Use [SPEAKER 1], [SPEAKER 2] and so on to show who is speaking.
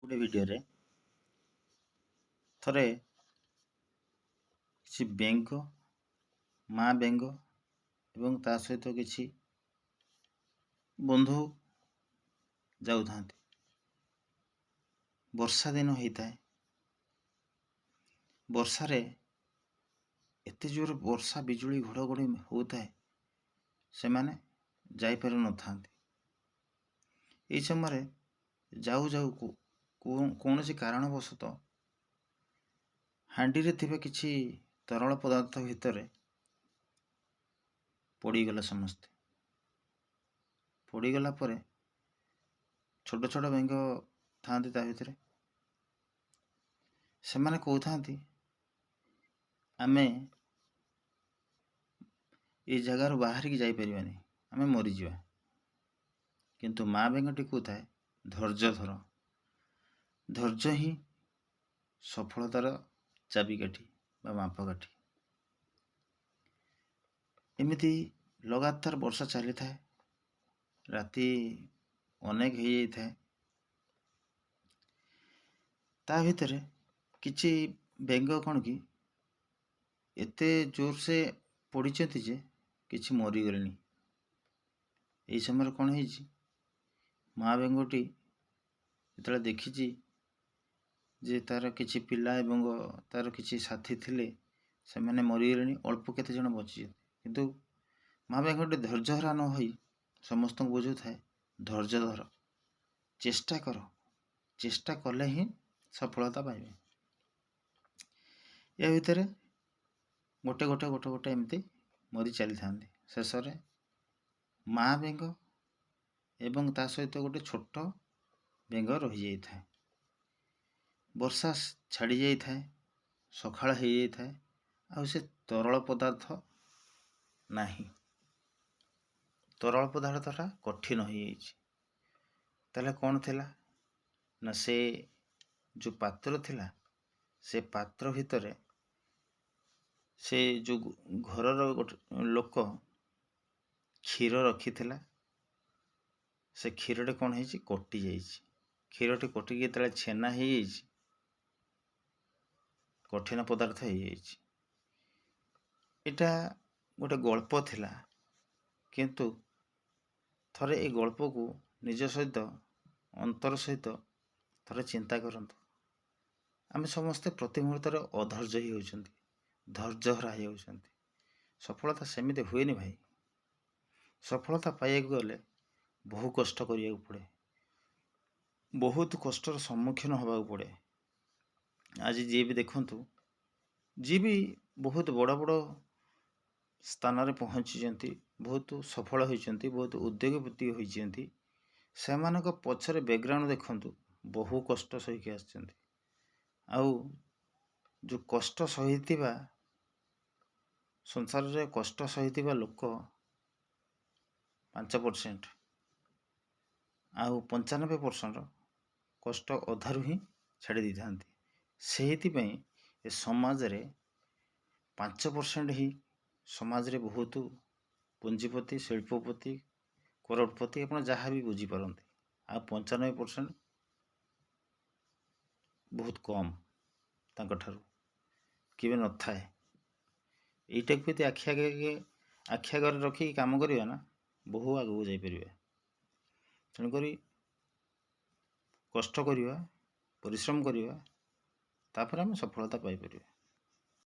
[SPEAKER 1] गोटे भिडियो थरे किसी बेंग माँ बेंग एवं ता सहित किसी बंधु जाऊ था। वर्षा दिन होता है। वर्षार एत जोर वर्षा बिजुली घड़घड़ी होता है से माने जापर न था। यह समय जाऊ जाऊ कौन सी कारणवशतः हांडी रे थिबा किछि तरल पदार्थ भितर पड़गला। समस्ते पड़गला छोट छोट बेंग था भितर से माने कहते आमे ये जगार बाहर की जापर आमे मरीजा। किंतु माँ बेंगटी कहता है धैर्य धर, धैर्य ही सफलतार चाबिकाठी बा मापकाठी। एमिति लगातार वर्षा चली था, राति अनेक हो जाता है। ता भितर किछि बेंग कौन कि एते जोर से पड़ी जे किछि मरीगले। यही समय कौन है माँ बेंगटी जो देखी जे तार किछि पिला एवं तार किछि साथी थिले से मैंने मरीगले, अल्प केते जन बची। किंतु माँ बेंगटी धैर्यहरा न होई समस्त बुझू थाए धैर्य धर, चेष्टा कर, चेष्टा कले ही सफलता पाइबे। या भितर गोटे गोटे गोटे गोटे एमती मरी चली था। शेष माँ बेंग एवं ता सहित गोटे छोट बेंग रही जाए। वर्षा छाड़ी जाए, सकाळ हो जाए, आ से तरल पदार्थ नहीं, तरल पदार्थटा कठिन हो जाए। कौन थिला ना से जो पात्र थिला से पात्र भितर से जो घर लोक क्षीर रखी थिला, से क्षीरटे कौन है कटि जाइए। क्षीरटी कटिक जो छेना हो कठिन पदार्थ हो जाए। यहाँ गोटे गल्प थिला, किंतु थरे ए गल्प को निज सहित अंतर सहित थरे चिंता करंतु। आम समस्ते प्रति मुहूर्त अधैर्य ही होती, धैर्य हरा होती। सफलता सेमिति हुए नहीं भाई। सफलता पाइक गले बहु कष्ट करिया पड़े, बहुत कष्टर सम्मुखीन होगा पड़े। आज जी भी देखंतु, जी भी बहुत बड़ बड़ स्थान रे पहुँची, बहुत सफल होती, बहुत उद्योगपति होती, से पछरे बैकग्राउंड देखंतु बहु कष्ट सही आछंती। आउ जो कष्ट सहितिबा संसार रे कष्ट सहितिबा लोक 5%, आउ 95% कष्ट अधारू ही छाड़ी दी था। से समाज रे 5% ही समाज रे बहुत पूंजीपति, शिल्पपति, करोड़पति आप जहाँ भी बुझीपारती। आ 95% बहुत कम तांकठारु केवे न थाए। यहीटा को आखि आगे रखी काम करिया ना बहु आगू जापर। तेणुक कष्ट करिया, परिश्रम करिया, तापर आम सफलता पाइपर।